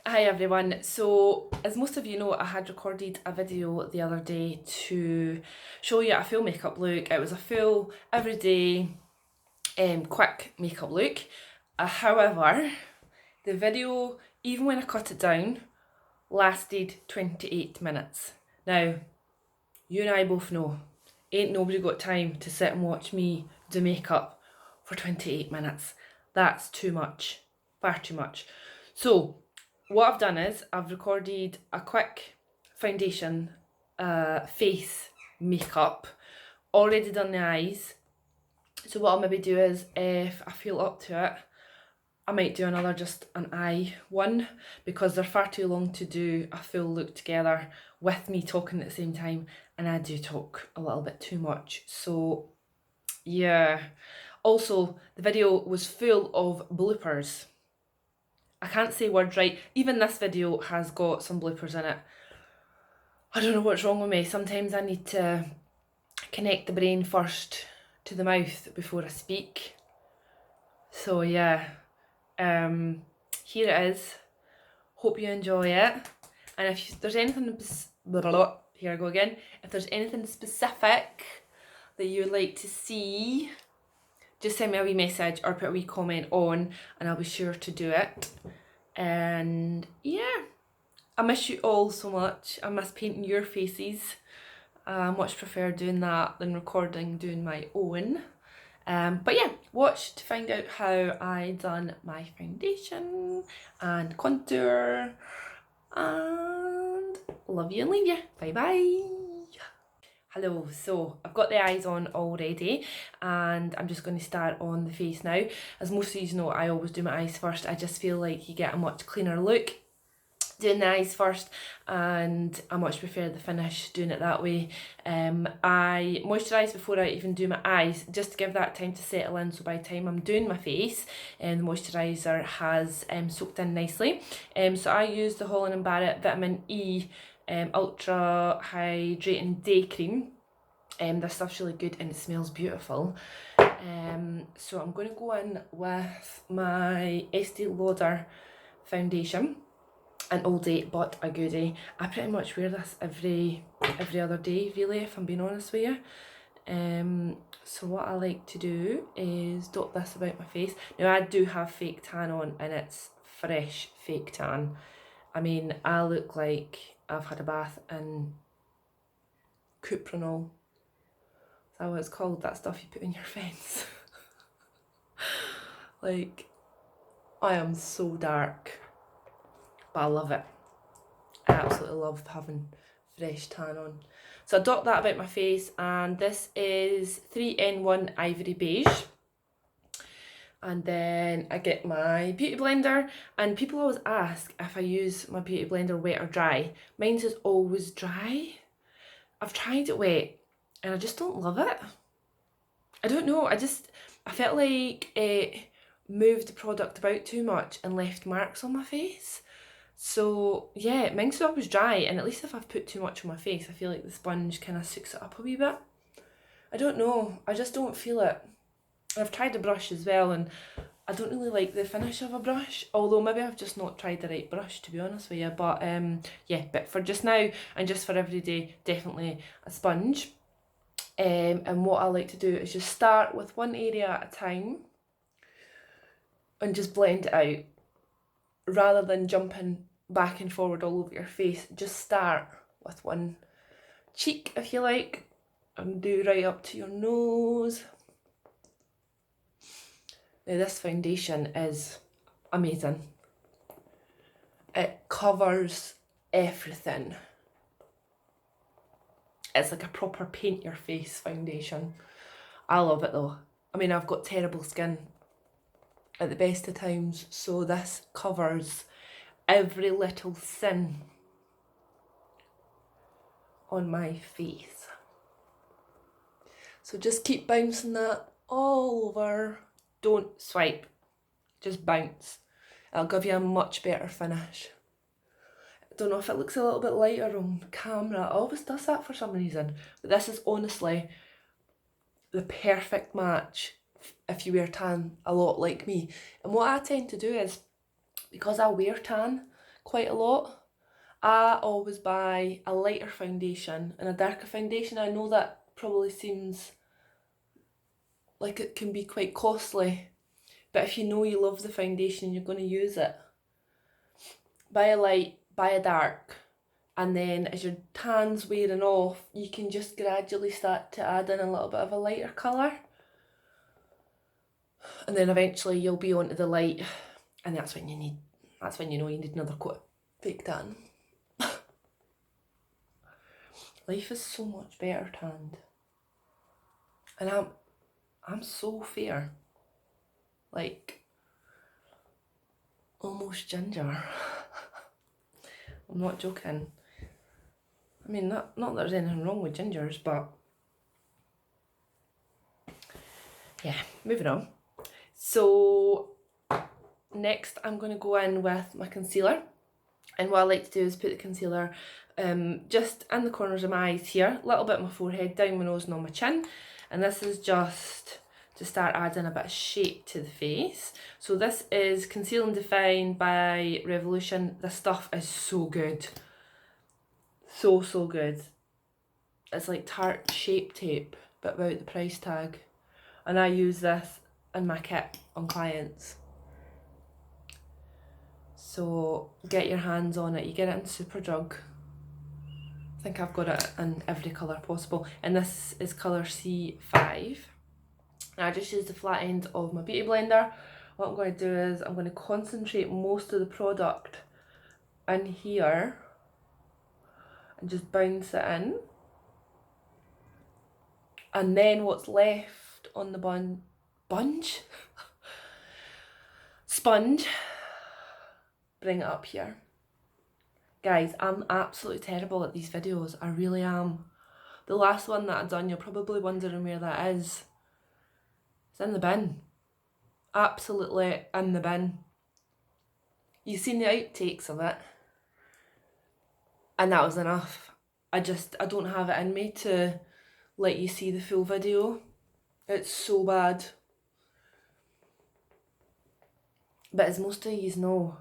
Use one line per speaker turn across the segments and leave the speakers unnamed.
Hi everyone. So, as most of you know, I had recorded a video the other day to show you a full makeup look. It was a full, everyday, quick makeup look. However, the video, even when I cut it down, lasted 28 minutes. Now, you and I both know, ain't nobody got time to sit and watch me do makeup for 28 minutes. That's too much, far too much. So, what I've done is I've recorded a quick foundation, face makeup, already done the eyes. So what I'll maybe do is, if I feel up to it, I might do another just an eye one, because they're far too long to do a full look together with me talking at the same time, and I do talk a little bit too much. So yeah. Also, the video was full of bloopers. I can't say words right. Even this video has got some bloopers in it. I don't know what's wrong with me. Sometimes I need to connect the brain first to the mouth before I speak. So yeah, here it is. Hope you enjoy it. And if there's anything, here I go again. If there's anything specific that you would like to see, just send me a wee message or put a wee comment on and I'll be sure to do it. And yeah, I miss you all so much. I miss painting your faces. I much prefer doing that than doing my own. But yeah, watch to find out how I done my foundation and contour. And love you and leave you. Bye bye. Hello, so I've got the eyes on already and I'm just going to start on the face now. As most of you know, I always do my eyes first. I just feel like you get a much cleaner look doing the eyes first, and I much prefer the finish doing it that way. I moisturise before I even do my eyes, just to give that time to settle in, so by the time I'm doing my face, the moisturiser has soaked in nicely. So I use the Holland & Barrett Vitamin E Ultra Hydrating Day Cream. This stuff's really good and it smells beautiful. So I'm going to go in with my Estee Lauder foundation, an oldie but a goodie. I pretty much wear this every other day, really, if I'm being honest with you. So what I like to do is dot this about my face. Now I do have fake tan on, and it's fresh fake tan. I mean, I look like I've had a bath in Cuprinol. Is that what it's called? That stuff you put in your face. Like, I am so dark, but I love it. I absolutely love having fresh tan on. So I dot that about my face, and this is 3N1 Ivory Beige. And then I get my beauty blender, and people always ask if I use my beauty blender wet or dry. Mine's is always dry. I've tried it wet and I just don't love it. I don't know, I felt like it moved the product about too much and left marks on my face. So yeah, mine's always dry, and at least if I've put too much on my face, I feel like the sponge kind of soaks it up a wee bit. I don't know, I just don't feel it. I've tried a brush as well, and I don't really like the finish of a brush, although maybe I've just not tried the right brush, to be honest with you. But yeah, but for just now and just for every day, definitely a sponge. And what I like to do is just start with one area at a time and just blend it out, rather than jumping back and forward all over your face. Just start with one cheek, if you like, and do right up to your nose. Now this foundation is amazing. It covers everything. It's like a proper paint your face foundation. I love it though. I mean, I've got terrible skin at the best of times, so this covers every little sin on my face. So just keep bouncing that all over. Don't swipe, just bounce. It'll give you a much better finish. I don't know if it looks a little bit lighter on camera. It always does that for some reason. But this is honestly the perfect match if you wear tan a lot like me. And what I tend to do is, because I wear tan quite a lot. I always buy a lighter foundation and a darker foundation. I know that probably seems like it can be quite costly, but if you know you love the foundation and you're going to use it, buy a light, buy a dark, and then as your tan's wearing off, you can just gradually start to add in a little bit of a lighter colour. And then eventually you'll be onto the light, and that's when you know you need another coat of fake tan. Life is so much better tanned. And I'm so fair. Like, almost ginger. I'm not joking. I mean, not that there's anything wrong with gingers, but yeah, moving on. So next I'm going to go in with my concealer, and what I like to do is put the concealer just in the corners of my eyes here, a little bit on my forehead, down my nose and on my chin, and this is just to start adding a bit of shape to the face. So this is Conceal and Define by Revolution. This stuff is so good. So good. It's like Tarte Shape Tape, but without the price tag. And I use this in my kit on clients. So get your hands on it. You get it in Superdrug. I think I've got it in every colour possible. And this is colour C5. And I just use the flat end of my beauty blender. What I'm going to do is I'm going to concentrate most of the product in here and just bounce it in. And then what's left on the sponge, bring it up here. Guys, I'm absolutely terrible at these videos. I really am. The last one that I've done, you're probably wondering where that is. It's in the bin. Absolutely in the bin. You've seen the outtakes of it. And that was enough. I don't have it in me to let you see the full video. It's so bad. But as most of you know,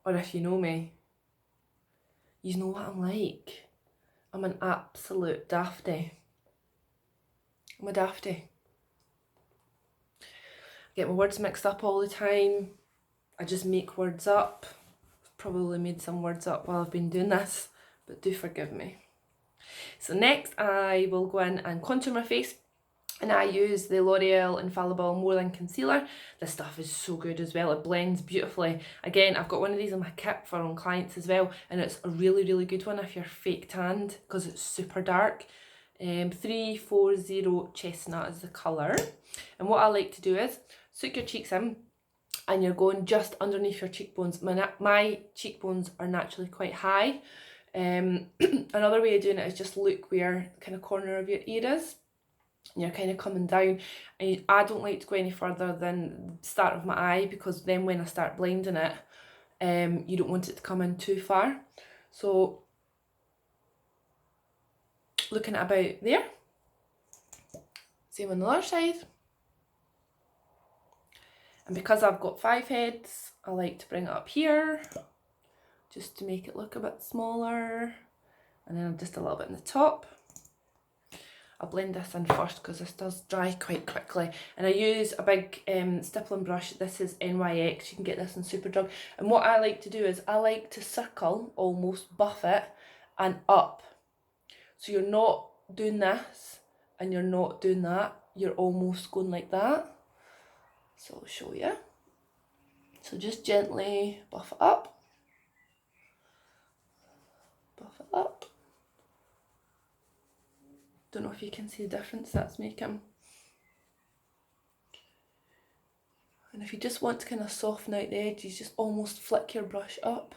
or if you know me, you know what I'm like. I'm an absolute dafty. I'm a dafty. I get my words mixed up all the time. I just make words up. I've probably made some words up while I've been doing this, but do forgive me. So next I will go in and contour my face, and I use the L'Oreal Infallible More Than Concealer. This stuff is so good as well. It blends beautifully. Again, I've got one of these in my kit for on clients as well, and it's a really good one if you're fake tanned because it's super dark. 340 Chestnut is the colour. And what I like to do is soak your cheeks in, and you're going just underneath your cheekbones. My cheekbones are naturally quite high. Another way of doing it is just look where the kind of corner of your ear is. And you're kind of coming down. And I don't like to go any further than the start of my eye, because then when I start blending it, you don't want it to come in too far. So looking at about there. Same on the other side. And because I've got 5 heads, I like to bring it up here, just to make it look a bit smaller. And then just a little bit in the top. I'll blend this in first because this does dry quite quickly. And I use a big stippling brush. This is NYX. You can get this in Superdrug. And what I like to do is I like to circle, almost buff it, and up. So you're not doing this and you're not doing that. You're almost going like that. So I'll show you. So just gently buff it up. Buff it up. Don't know if you can see the difference that's making. And if you just want to kind of soften out the edges, just almost flick your brush up.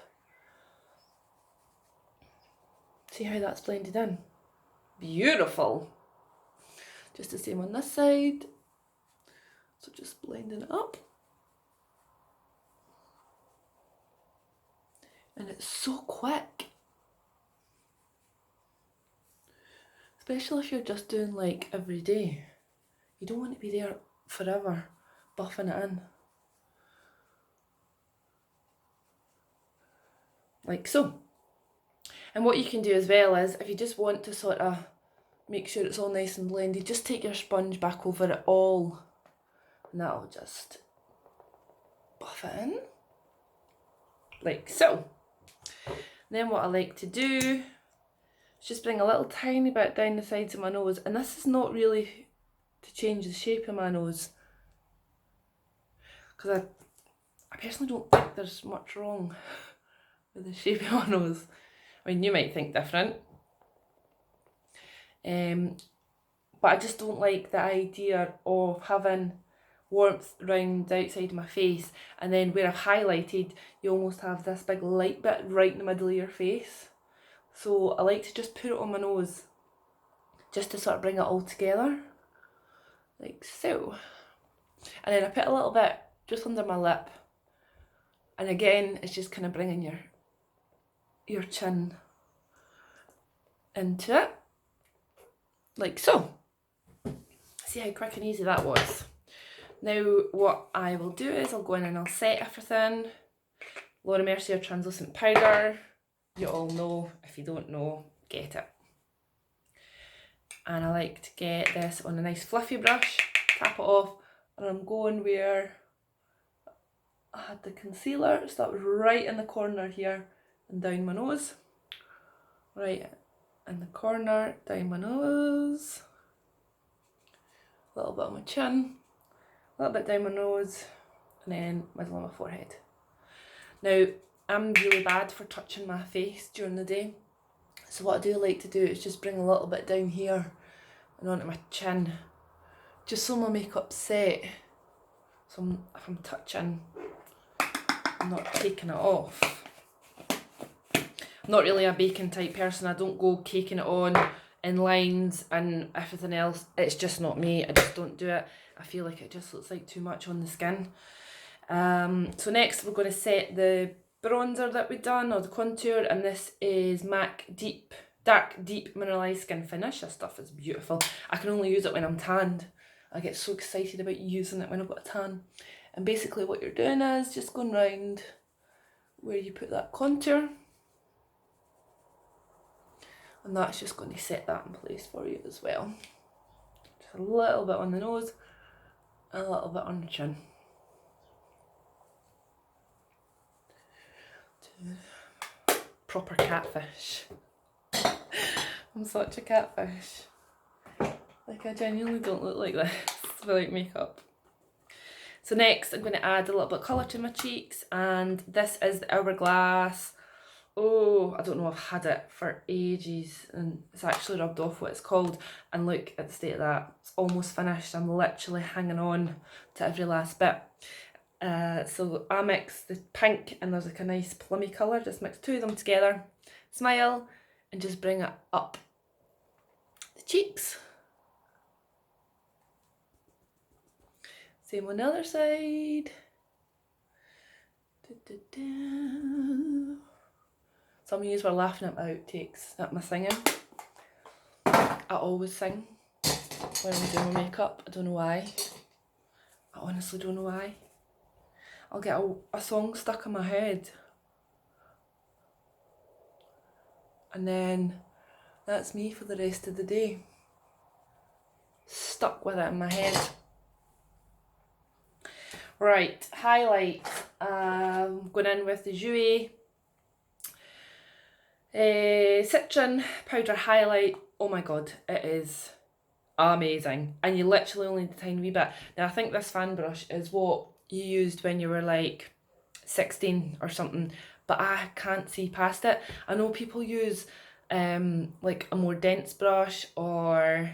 See how that's blended in? Beautiful! Just the same on this side. So just blending it up. And it's so quick. Especially if you're just doing like every day. You don't want to be there forever buffing it in. like so. And what you can do as well is, if you just want to sort of make sure it's all nice and blended, just take your sponge back over it all, and that'll just buff it in, like so. Then what I like to do is just bring a little tiny bit down the sides of my nose, and this is not really to change the shape of my nose, because I personally don't think there's much wrong with the shape of my nose. I mean, you might think different. But I just don't like the idea of having warmth around the outside of my face, and then where I've highlighted, you almost have this big light bit right in the middle of your face. So I like to just put it on my nose, just to sort of bring it all together, like so. And then I put a little bit just under my lip, and again, it's just kind of bringing your chin into it, like so. See how quick and easy that was. Now what I will do is I'll go in and I'll set everything. Laura Mercier translucent powder. You all know. If you don't know, get it. And I like to get this on a nice fluffy brush, tap it off, and I'm going where I had the concealer, so that was right in the corner here and down my nose. Right in the corner, down my nose. A little bit on my chin, a little bit down my nose, and then middle of my forehead. Now, I'm really bad for touching my face during the day, so what I do like to do is just bring a little bit down here and onto my chin, just so my makeup's set. So if I'm touching, I'm not taking it off. I'm not really a baking type person. I don't go caking it on in lines and everything else. It's just not me. I just don't do it. I feel like it just looks like too much on the skin. So next we're going to set the bronzer that we've done, or the contour, and this is MAC Dark Deep Mineralized Skin Finish. This stuff is beautiful. I can only use it when I'm tanned. I get so excited about using it when I've got a tan. And basically what you're doing is just going round where you put that contour, and that's just going to set that in place for you as well. Just a little bit on the nose and a little bit on the chin. Proper catfish. I'm such a catfish. Like, I genuinely don't look like this without makeup. So next I'm going to add a little bit of colour to my cheeks, and this is the Hourglass. Oh, I don't know, I've had it for ages and it's actually rubbed off what it's called, and look at the state of that. It's almost finished. I'm literally hanging on to every last bit. So I mix the pink and there's like a nice plummy colour, just mix two of them together, smile, and just bring it up the cheeks. Same on the other side. Some of you were laughing at my outtakes, at my singing. I always sing when I'm doing my makeup. I don't know why. I honestly don't know why. I'll get a song stuck in my head, and then that's me for the rest of the day. Stuck with it in my head. Right, highlight. Going in with the Jouer Citron Powder Highlight. Oh my god, it is amazing. And you literally only need a tiny wee bit. Now I think this fan brush is what you used when you were like 16 or something, but I can't see past it. I know people use like a more dense brush, or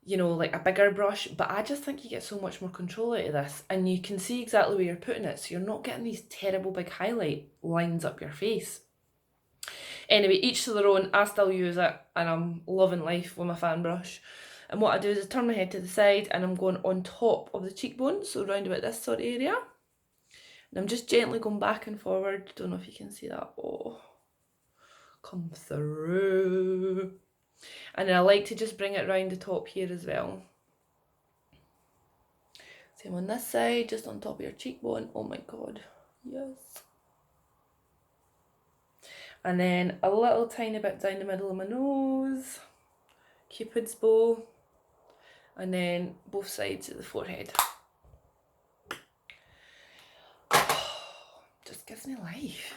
you know, like a bigger brush, but I just think you get so much more control out of this, and you can see exactly where you're putting it, so you're not getting these terrible big highlight lines up your face. Anyway, each to their own. I still use it and I'm loving life with my fan brush. And what I do is I turn my head to the side and I'm going on top of the cheekbones, so round about this sort of area. And I'm just gently going back and forward. Don't know if you can see that. Oh, come through. And then I like to just bring it round the top here as well. Same on this side, just on top of your cheekbone. Oh my god, yes. And then a little tiny bit down the middle of my nose, Cupid's bow, and then both sides of the forehead. Just gives me life.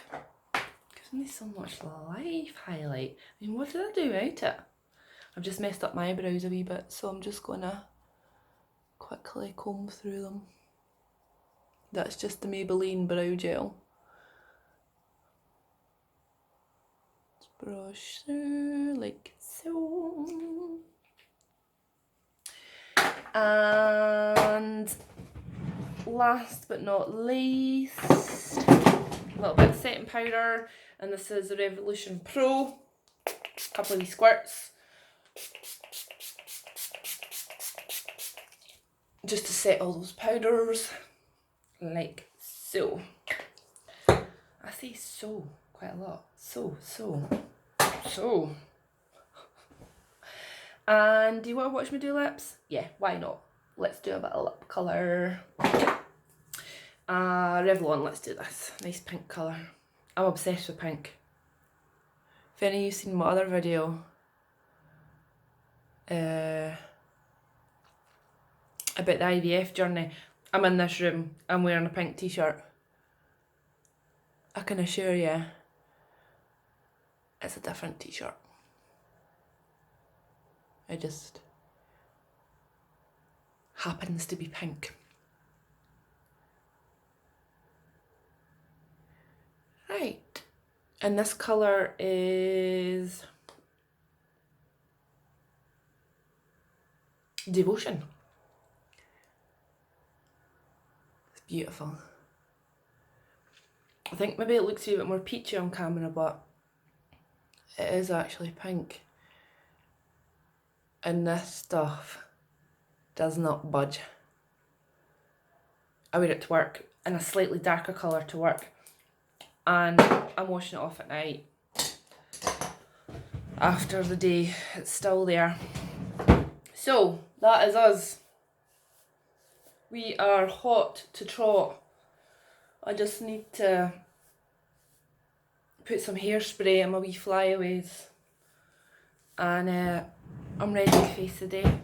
Gives me so much life highlight. I mean, what did I do without it? I've just messed up my eyebrows a wee bit, so I'm just gonna quickly comb through them. That's just the Maybelline brow gel. Just brush through like so. And last but not least, a little bit of setting powder, and this is the Revolution Pro. A couple of these squirts. Just to set all those powders, like so. I say so quite a lot. So. And do you want to watch me do lips? Yeah, why not? Let's do a bit of lip colour. Revlon, let's do this. Nice pink colour. I'm obsessed with pink. If any of you seen my other video, about the IVF journey, I'm in this room, I'm wearing a pink t-shirt. I can assure you, it's a different t-shirt. It just happens to be pink. Right, and this colour is Devotion. It's beautiful. I think maybe it looks a bit more peachy on camera, but it is actually pink. And this stuff does not budge. I wear it to work in a slightly darker colour to work, and I'm washing it off at night. After the day, it's still there. So that is us. We are hot to trot. I just need to put some hairspray in my wee flyaways, and I'm ready to face the day.